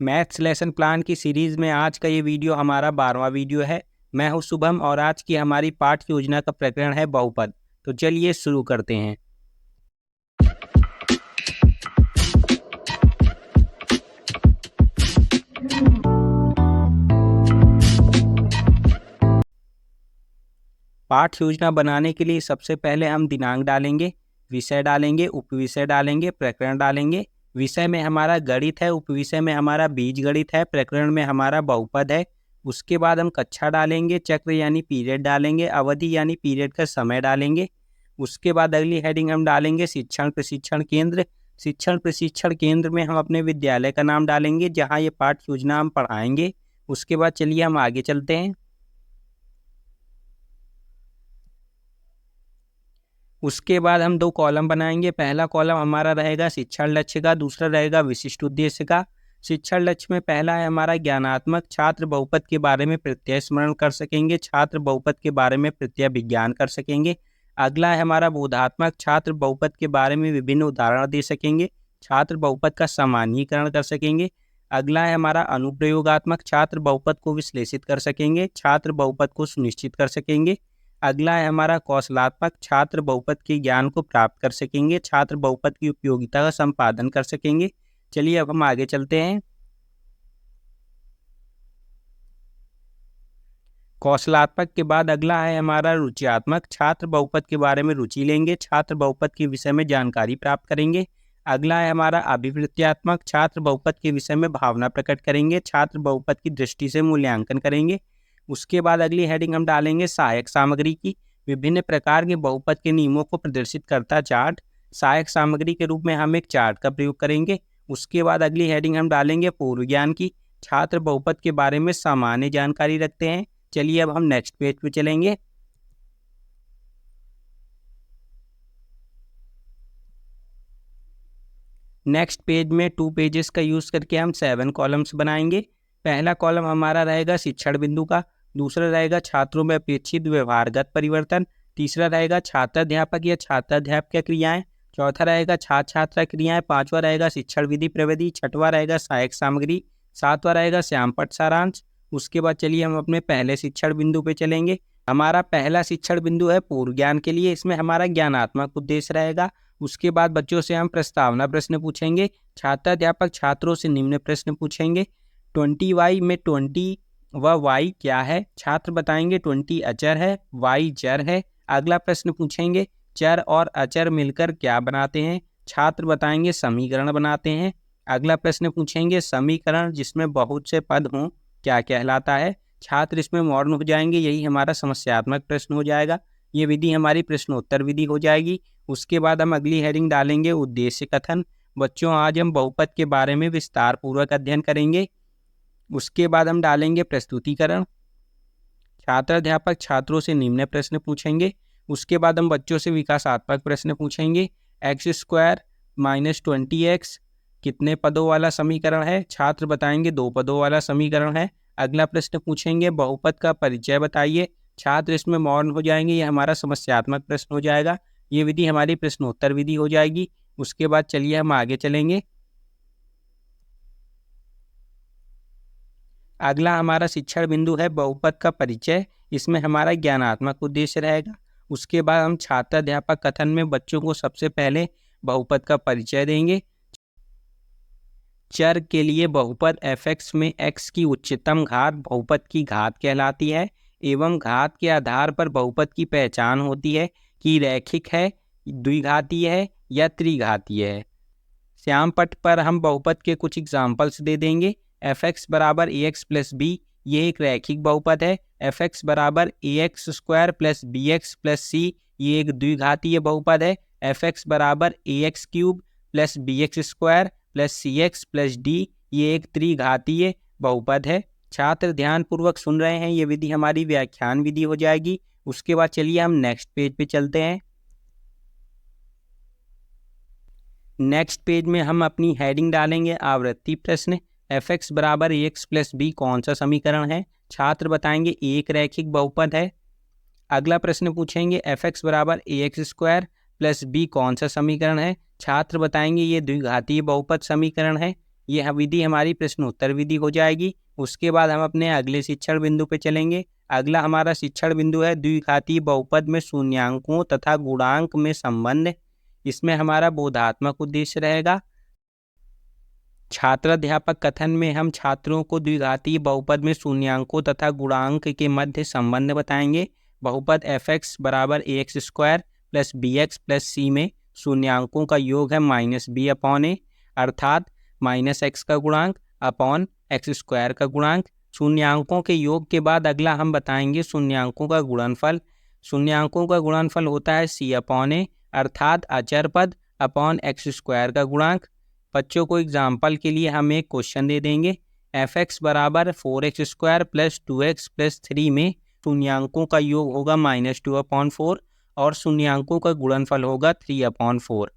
Maths lesson plan की series में आज का ये वीडियो हमारा 12वां वीडियो है। मैं हूं शुभम और आज की हमारी पाठ्य योजना का प्रकरण है बहुपद। तो चलिए शुरू करते हैं। पाठ्य योजना बनाने के लिए सबसे पहले हम दिनांक डालेंगे, विषय डालेंगे, उपविषय डालेंगे, प्रकरण डालेंगे। विषय में हमारा गणित है, उपविषय में हमारा बीजगणित है, प्रकरण में हमारा बहुपद है। उसके बाद हम कक्षा डालेंगे, चक्र यानी पीरियड डालेंगे, अवधि यानी पीरियड का समय डालेंगे। उसके बाद अगली हेडिंग हम डालेंगे शिक्षण प्रशिक्षण केंद्र। शिक्षण प्रशिक्षण केंद्र में हम अपने विद्यालय का नाम डालेंगे जहाँ ये पाठ्य योजना हम पढ़ाएंगे। उसके बाद चलिए हम आगे चलते हैं। उसके बाद हम 2 कॉलम बनाएंगे। पहला कॉलम हमारा रहेगा शिक्षण लक्ष्य का, दूसरा रहेगा विशिष्ट उद्देश्य का। शिक्षण लक्ष्य में पहला है हमारा ज्ञानात्मक, छात्र बहुपद के बारे में प्रत्यय स्मरण कर सकेंगे, छात्र बहुपद के बारे में प्रत्यय विज्ञान कर सकेंगे। अगला है हमारा बोधात्मक, छात्र बहुपद के बारे में विभिन्न उदाहरण दे सकेंगे, छात्र बहुपद का सामान्यीकरण कर सकेंगे। अगला है हमारा अनुप्रयोगात्मक, छात्र बहुपद को विश्लेषित कर सकेंगे, छात्र बहुपद को सुनिश्चित कर सकेंगे। अगला है हमारा कौशलात्मक, छात्र बहुपद के ज्ञान को प्राप्त कर सकेंगे, छात्र बहुपद की उपयोगिता का संपादन कर सकेंगे। चलिए अब हम आगे चलते हैं। कौशलात्मक के बाद अगला है हमारा रुचियात्मक, छात्र बहुपद के बारे में रुचि लेंगे, छात्र बहुपद के विषय में जानकारी प्राप्त करेंगे। अगला है हमारा अभिवृत्त्यात्मक, छात्र बहुपद के विषय में भावना प्रकट करेंगे, छात्र बहुपद की दृष्टि से मूल्यांकन करेंगे। उसके बाद अगली हेडिंग हम डालेंगे सहायक सामग्री की। विभिन्न प्रकार के बहुपद के नियमों को प्रदर्शित करता चार्ट। सहायक सामग्री के रूप में हम एक चार्ट का प्रयोग करेंगे। उसके बाद अगली हेडिंग हम डालेंगे पूर्व ज्ञान की। छात्र बहुपद के बारे में सामान्य जानकारी रखते हैं। चलिए अब हम नेक्स्ट पेज पे चलेंगे। नेक्स्ट पेज में 2 पेजेस का यूज़ करके हम 7 कॉलम्स बनाएंगे। पहला कॉलम हमारा रहेगा शिक्षण बिंदु का, दूसरा रहेगा छात्रों में अपेक्षित व्यवहारगत परिवर्तन, तीसरा रहेगा छात्राध्यापक या छात्राध्यापक क्रियाएं, चौथा रहेगा छात्र छात्रा क्रियाएं, पांचवा रहेगा शिक्षण विधि प्रविधि, छठवां रहेगा सहायक सामग्री, सातवां रहेगा श्यामपट्ट सारांश। उसके बाद चलिए हम अपने पहले शिक्षण बिंदु पे चलेंगे। हमारा पहला शिक्षण बिंदु है पूर्व ज्ञान के लिए। इसमें हमारा ज्ञानात्मक उद्देश्य रहेगा। उसके बाद बच्चों से हम प्रस्तावना प्रश्न पूछेंगे। छात्राध्यापक छात्रों से निम्न प्रश्न पूछेंगे। 20y में 20 व y क्या है? छात्र बताएंगे 20 अचर है, y चर है। अगला प्रश्न पूछेंगे चर और अचर मिलकर क्या बनाते हैं? छात्र बताएंगे समीकरण बनाते हैं। अगला प्रश्न पूछेंगे समीकरण जिसमें बहुत से पद हों क्या कहलाता है? छात्र इसमें मौन हो जाएंगे, यही हमारा समस्यात्मक प्रश्न हो जाएगा। ये विधि हमारी प्रश्नोत्तर विधि हो जाएगी। उसके बाद हम अगली हेडिंग डालेंगे उद्देश्य कथन। बच्चों आज हम बहुपद के बारे में विस्तार पूर्वक अध्ययन करेंगे। उसके बाद हम डालेंगे प्रस्तुतिकरण। छात्राध्यापक छात्रों से निम्न प्रश्न पूछेंगे। उसके बाद हम बच्चों से विकासात्मक प्रश्न पूछेंगे। x² - 20x कितने पदों वाला समीकरण है? छात्र बताएंगे 2 पदों वाला समीकरण है। अगला प्रश्न पूछेंगे बहुपद का परिचय बताइए। छात्र इसमें मौन हो जाएंगे, ये हमारा समस्यात्मक प्रश्न हो जाएगा। ये विधि हमारी प्रश्नोत्तर विधि हो जाएगी। उसके बाद चलिए हम आगे चलेंगे। अगला हमारा शिक्षण बिंदु है बहुपद का परिचय। इसमें हमारा ज्ञानात्मक उद्देश्य रहेगा। उसके बाद हम छात्राध्यापक कथन में बच्चों को सबसे पहले बहुपद का परिचय देंगे। चर के लिए बहुपद fx में x की उच्चतम घात बहुपद की घात कहलाती है एवं घात के आधार पर बहुपद की पहचान होती है कि रैखिक है, द्विघातीय है या त्रिघातीय है। श्यामपट्ट पर हम बहुपद के कुछ एग्जाम्पल्स दे देंगे। fx बराबर ax + b ये एक रैखिक बहुपद है। fx बराबर ax² + bx + c ये एक द्विघातीय बहुपद है। fx बराबर ax³ + bx² + cx + d ये एक त्रिघातीय बहुपद है। छात्र ध्यानपूर्वक सुन रहे हैं, ये विधि हमारी व्याख्यान विधि हो जाएगी। उसके बाद चलिए हम नेक्स्ट पेज पे चलते हैं। नेक्स्ट पेज में हम अपनी हेडिंग डालेंगे आवृत्ति प्रश्न। fx बराबर ax + b कौन सा समीकरण है? छात्र बताएंगे एक रैखिक बहुपद है। अगला प्रश्न पूछेंगे fx बराबर ax² + b कौन सा समीकरण है? छात्र बताएंगे ये द्विघातीय बहुपद समीकरण है। ये विधि हमारी प्रश्नोत्तर विधि हो जाएगी। उसके बाद हम अपने अगले शिक्षण बिंदु पे चलेंगे। अगला हमारा शिक्षण बिंदु है द्विघातीय बहुपद में शून्यांकों तथा गुणांक में संबंध। इसमें हमारा बोधात्मक उद्देश्य रहेगा। छात्राध्यापक कथन में हम छात्रों को द्विघातीय बहुपद में शून्यांकों तथा गुणांक के मध्य संबंध बताएंगे। बहुपद f(x) बराबर ax² plus bx plus c में शून्यांकों का योग है -b/a, अर्थात -x का गुणांक अपॉन x² का गुणांक। शून्यांकों के योग के बाद अगला हम बताएंगे शून्यांकों का गुणनफल। शून्यांकों का गुणनफल होता है c/a, अर्थात अचर पद अपॉन x² का गुणांक। बच्चों को एग्जाम्पल के लिए हम एक क्वेश्चन दे देंगे। f(x) बराबर 4x² प्लस 2x प्लस 3 में शून्यांकों का योग होगा -2/4 और शून्यांकों का गुणनफल होगा 3/4।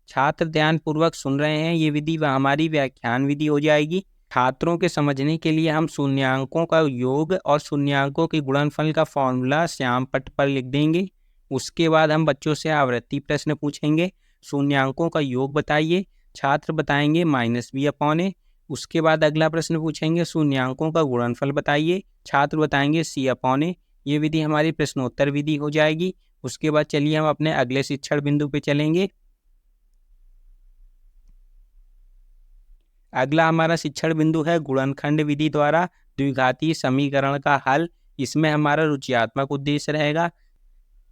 छात्र ध्यानपूर्वक सुन रहे हैं, ये विधि हमारी व्याख्यान विधि हो जाएगी। छात्रों के समझने के लिए हम शून्यांकों का योग और शून्यांकों के गुणनफल का फॉर्मूला श्याम पट्ट पर लिख देंगे। उसके बाद हम बच्चों से आवृत्ति प्रश्न पूछेंगे। शून्यांकों का योग बताइए, छात्र बताएंगे -b/a। उसके बाद अगला प्रश्न पूछेंगे शून्यांकों का गुणनफल बताइए, छात्र बताएंगे c/a। ये विधि हमारी प्रश्नोत्तर विधि हो जाएगी। उसके बाद चलिए हम अपने अगले शिक्षण बिंदु पे चलेंगे। अगला हमारा शिक्षण बिंदु है गुणनखंड विधि द्वारा द्विघातीय समीकरण का हल। इसमें हमारा रुचियात्मक उद्देश्य रहेगा।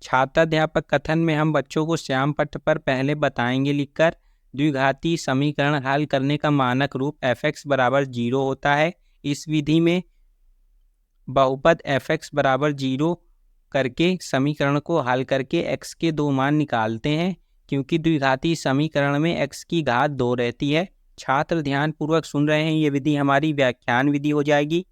छात्राध्यापक कथन में हम बच्चों को श्याम पट्ट पर पहले बताएंगे लिखकर द्विघातीय समीकरण हल करने का मानक रूप f(x) बराबर 0 होता है। इस विधि में बहुपद f(x) बराबर 0 करके समीकरण को हल करके x के दो मान निकालते हैं, क्योंकि द्विघातीय समीकरण में x की घात 2 रहती है। छात्र ध्यानपूर्वक सुन रहे हैं, ये विधि हमारी व्याख्यान विधि हो जाएगी।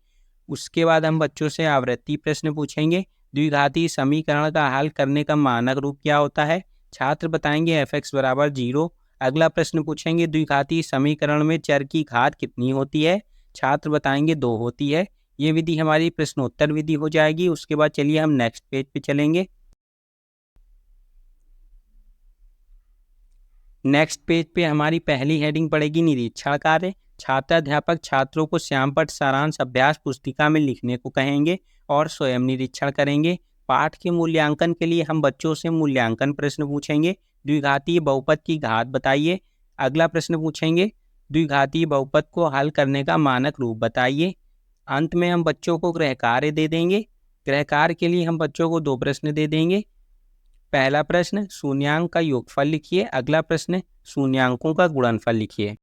उसके बाद हम बच्चों से आवृत्ति प्रश्न पूछेंगे। द्विघातीय समीकरण का हल करने का मानक रूप क्या होता है, छात्र बताएंगे f(x) बराबर 0। अगला प्रश्न पूछेंगे द्विघातीय समीकरण में चर की घात कितनी होती है, छात्र बताएंगे 2 होती है। ये विधि हमारी प्रश्नोत्तर विधि हो जाएगी। उसके बाद चलिए हम नेक्स्ट पेज पे चलेंगे। नेक्स्ट पेज पे हमारी पहली हेडिंग पड़ेगी निरीक्षण कार्य। छात्राध्यापक छात्रों को श्यामपट्ट सारांश अभ्यास पुस्तिका में लिखने को कहेंगे और स्वयं निरीक्षण करेंगे। पाठ के मूल्यांकन के लिए हम बच्चों से मूल्यांकन प्रश्न पूछेंगे। द्विघातीय बहुपद की घात बताइए। अगला प्रश्न पूछेंगे द्विघातीय बहुपद को हल करने का मानक रूप बताइए। अंत में हम बच्चों को गृह कार्य दे देंगे। गृह कार्य के लिए हम बच्चों को 2 प्रश्न दे देंगे। पहला प्रश्न शून्यांक का योगफल लिखिए। अगला प्रश्न शून्यांकों का गुणनफल लिखिए।